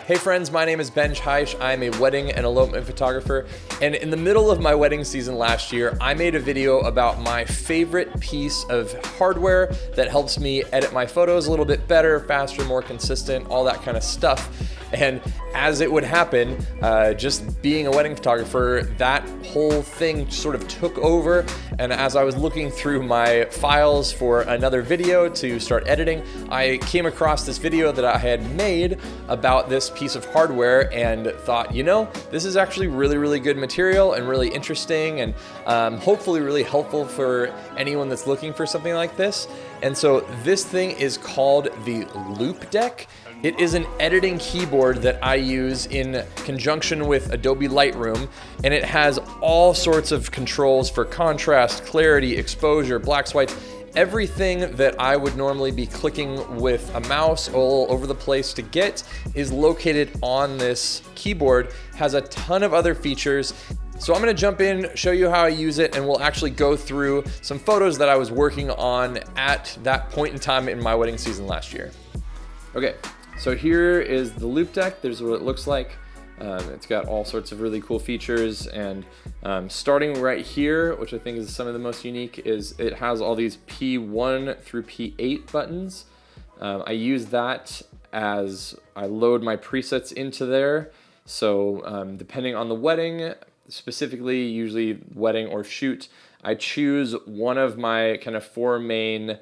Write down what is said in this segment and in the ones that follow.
Hey friends, my name is Ben Heisch. I'm a wedding and elopement photographer, and in the middle of my wedding season last year, I made a video about my favorite piece of hardware that helps me edit my photos a little bit better, faster, more consistent, all that kind of stuff. And as it would happen, just being a wedding photographer, that whole thing sort of took over. And as I was looking through my files for another video to start editing, I came across this video that I had made about this piece of hardware and thought, you know, this is actually really good material and really interesting and hopefully really helpful for anyone that's looking for something like this. And so this thing is called the Loupedeck. It is an editing keyboard that I use in conjunction with Adobe Lightroom, and it has all sorts of controls for contrast, clarity, exposure, blacks, whites, everything that I would normally be clicking with a mouse all over the place to get is located on this keyboard, has a ton of other features. So I'm gonna jump in, show you how I use it, and we'll actually go through some photos that I was working on at that point in time in my wedding season last year. Okay. So here is the Loupedeck. There's what it looks like. It's got all sorts of really cool features, and starting right here, which I think is some of the most unique, is it has all these P1 through P8 buttons. I use that as I load my presets into there. So depending on the wedding, specifically usually wedding or shoot, I choose one of my kind of 4 main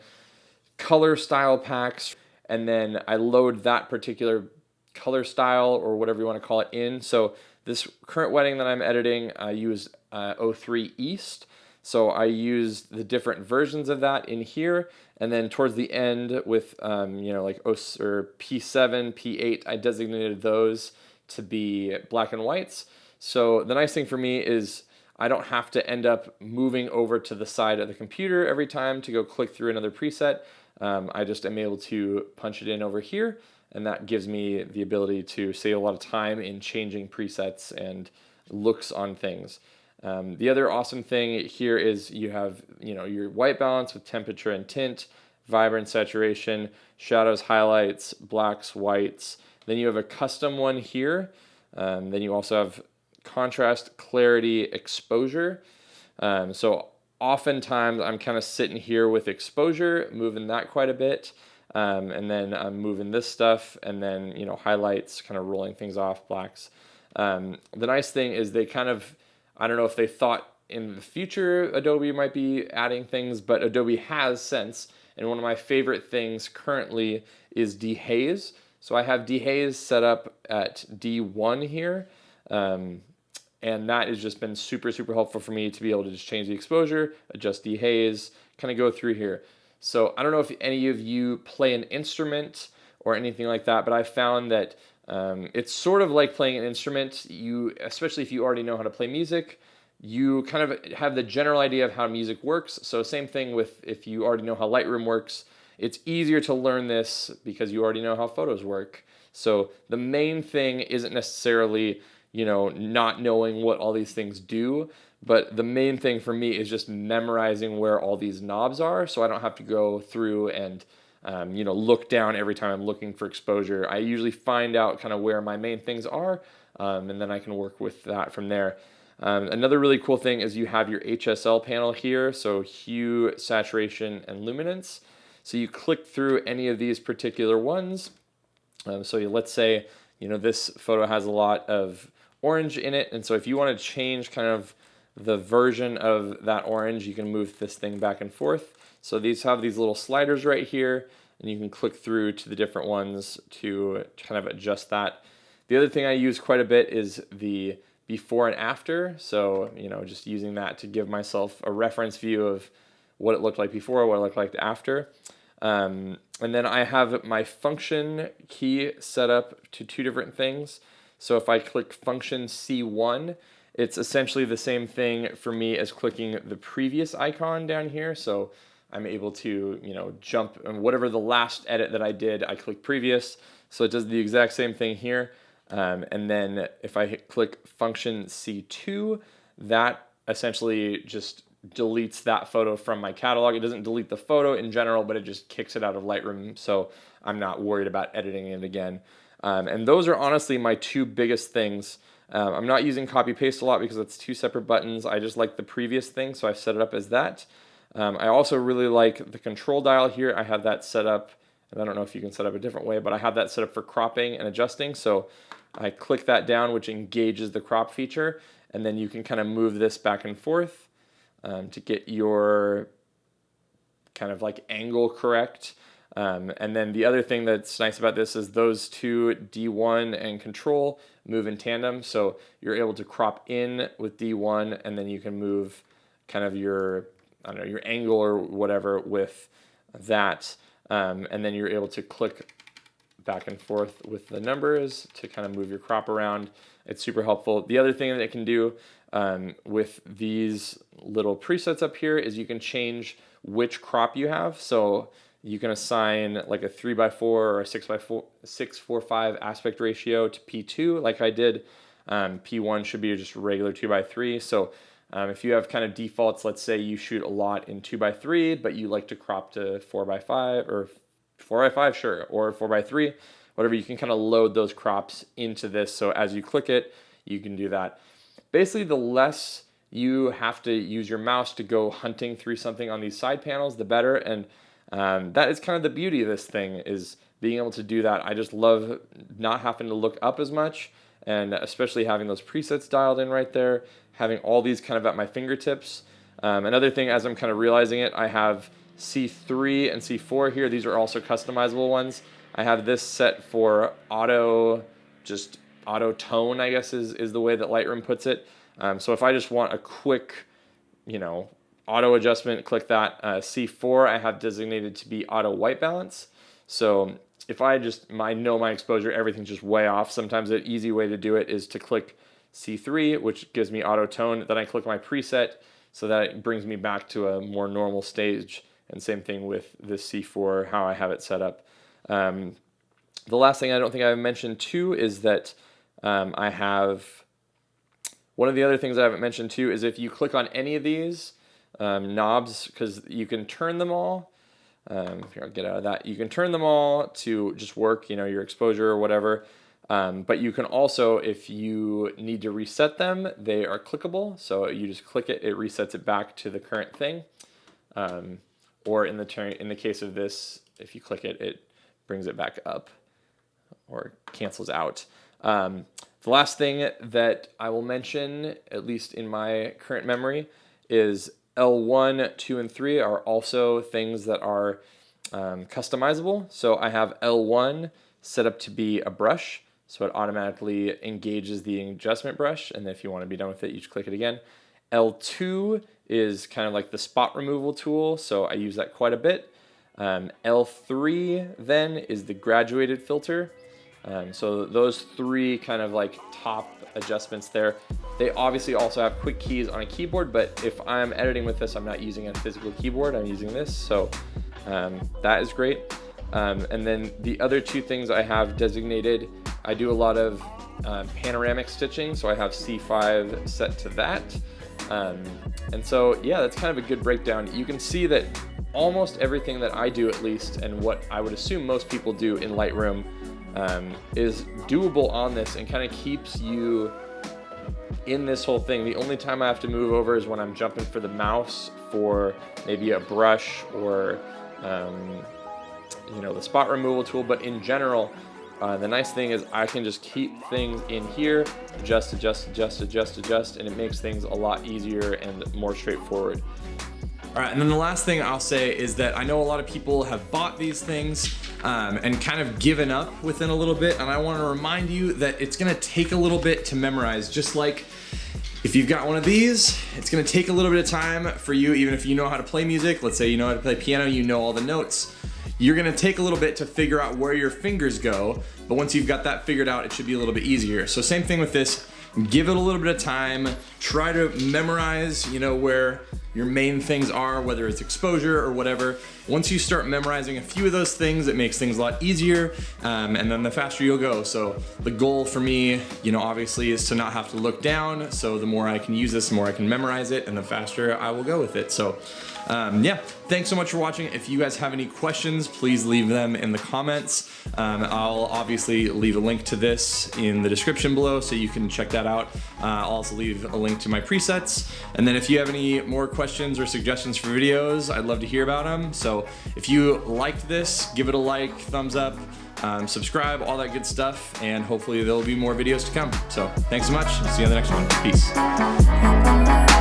color style packs, and then I load that particular color style or whatever you want to call it in. So this current wedding that I'm editing, I use 03 East. So I use the different versions of that in here, and then towards the end with you know, like P7, P8, I designated those to be black and whites. So the nice thing for me is I don't have to end up moving over to the side of the computer every time to go click through another preset. I just am able to punch it in over here, and that gives me the ability to save a lot of time in changing presets and looks on things. The other awesome thing here is you have, you know, your white balance with temperature and tint, vibrant saturation, shadows, highlights, blacks, whites. Then you have a custom one here. Then you also have contrast, clarity, exposure. So oftentimes I'm kind of sitting here with exposure, moving that quite a bit, and then I'm moving this stuff, and then, you know, highlights, kind of rolling things off, blacks. The nice thing is they kind of, I don't know if they thought in the future Adobe might be adding things, but Adobe has since, and one of my favorite things currently is dehaze. So I have dehaze set up at D1 here. And that has just been super helpful for me to be able to just change the exposure, adjust dehaze, kind of go through here. So I don't know if any of you play an instrument or anything like that, but I found that it's sort of like playing an instrument. You, especially if you already know how to play music, you kind of have the general idea of how music works. So same thing with if you already know how Lightroom works, it's easier to learn this because you already know how photos work. So the main thing isn't necessarily, you know, not knowing what all these things do, but the main thing for me is just memorizing where all these knobs are, so I don't have to go through and you know, look down every time I'm looking for exposure. I usually find out kind of where my main things are, and then I can work with that from there. Another really cool thing is you have your HSL panel here, so hue, saturation, and luminance. So you click through any of these particular ones. Let's say, you know, this photo has a lot of orange in it, and so if you want to change kind of the version of that orange, you can move this thing back and forth. So these have these little sliders right here, and you can click through to the different ones to kind of adjust that. The other thing I use quite a bit is the before and after, so, you know, just using that to give myself a reference view of what it looked like before, what it looked like after. And then I have my function key set up to 2 different things. So if I click function C1, it's essentially the same thing for me as clicking the previous icon down here. So I'm able to, you know, jump, and whatever the last edit that I did, I click previous. So it does the exact same thing here. And then if I click function C2, that essentially just deletes that photo from my catalog. It doesn't delete the photo in general, but it just kicks it out of Lightroom, so I'm not worried about editing it again. And those are honestly my two biggest things. I'm not using copy paste a lot because it's two separate buttons. I just like the previous thing, so I've set it up as that. I also really like the control dial here. I have that set up, and I don't know if you can set up a different way, but I have that set up for cropping and adjusting. So I click that down, which engages the crop feature, and then you can kind of move this back and forth to get your kind of like angle correct. And then the other thing that's nice about this is those two, D1 and control, move in tandem. So you're able to crop in with D1, and then you can move kind of your, I don't know, your angle or whatever with that. And then you're able to click back and forth with the numbers to kind of move your crop around. It's super helpful. The other thing that it can do with these little presets up here is you can change which crop you have. So you can assign like a 3x4 or a 6:5 aspect ratio to P2 like I did. P1 should be just regular 2x3. So if you have kind of defaults, let's say you shoot a lot in 2x3, but you like to crop to 4x5 or 4x5, sure, or 4x3, whatever, you can kind of load those crops into this. So as you click it, you can do that. Basically, the less you have to use your mouse to go hunting through something on these side panels, the better. And that is kind of the beauty of this thing, is being able to do that. I just love not having to look up as much, and especially having those presets dialed in right there, having all these kind of at my fingertips. Another thing, as I'm kind of realizing it, I have C3 and C4 here. These are also customizable ones. I have this set for auto tone, I guess is the way that Lightroom puts it. So if I just want a quick, auto adjustment, click that. C4 I have designated to be auto white balance. So if I know my exposure, everything's just way off. Sometimes an easy way to do it is to click C3, which gives me auto tone. Then I click my preset, so that it brings me back to a more normal stage. And same thing with this C4, how I have it set up. The last thing I don't think I mentioned too is that I have, one of the other things I haven't mentioned too is if you click on any of these knobs, because you can turn them all, here, I'll get out of that. You can turn them all to just work, your exposure or whatever. But you can also, if you need to reset them, they are clickable. So you just click it, it resets it back to the current thing. Or in the case of this, if you click it, it brings it back up or cancels out. The last thing that I will mention, at least in my current memory, is L1, 2, and 3 are also things that are customizable. So I have L1 set up to be a brush, so it automatically engages the adjustment brush, and then if you want to be done with it, you just click it again. L2 is kind of like the spot removal tool, so I use that quite a bit. L3 then is the graduated filter. So those three kind of like top adjustments there. They obviously also have quick keys on a keyboard, but if I'm editing with this, I'm not using a physical keyboard, I'm using this, so that is great. And then the other two things I have designated, I do a lot of panoramic stitching, so I have C5 set to that. And so, yeah, that's kind of a good breakdown. You can see that almost everything that I do, at least, and what I would assume most people do in Lightroom, is doable on this and kind of keeps you in this whole thing. The only time I have to move over is when I'm jumping for the mouse for maybe a brush or the spot removal tool, but in general, the nice thing is I can just keep things in here, adjust, and it makes things a lot easier and more straightforward. All right, and then the last thing I'll say is that I know a lot of people have bought these things and kind of given up within a little bit, and I want to remind you that it's going to take a little bit to memorize. Just like if you've got one of these, it's going to take a little bit of time for you, even if you know how to play music. Let's say you know how to play piano, you know all the notes. You're going to take a little bit to figure out where your fingers go, but once you've got that figured out, it should be a little bit easier. So same thing with this. Give it a little bit of time. Try to memorize, where your main things are, whether it's exposure or whatever. Once you start memorizing a few of those things, it makes things a lot easier, and then the faster you'll go. So the goal for me, you know, obviously is to not have to look down. So the more I can use this, the more I can memorize it, and the faster I will go with it. So yeah, thanks so much for watching. If you guys have any questions, please leave them in the comments. I'll obviously leave a link to this in the description below so you can check that out. I'll also leave a link to my presets. And then if you have any more questions or suggestions for videos, I'd love to hear about them. So if you liked this, give it a like, thumbs up, subscribe, all that good stuff, and hopefully there'll be more videos to come. So thanks so much. See you on the next one. Peace.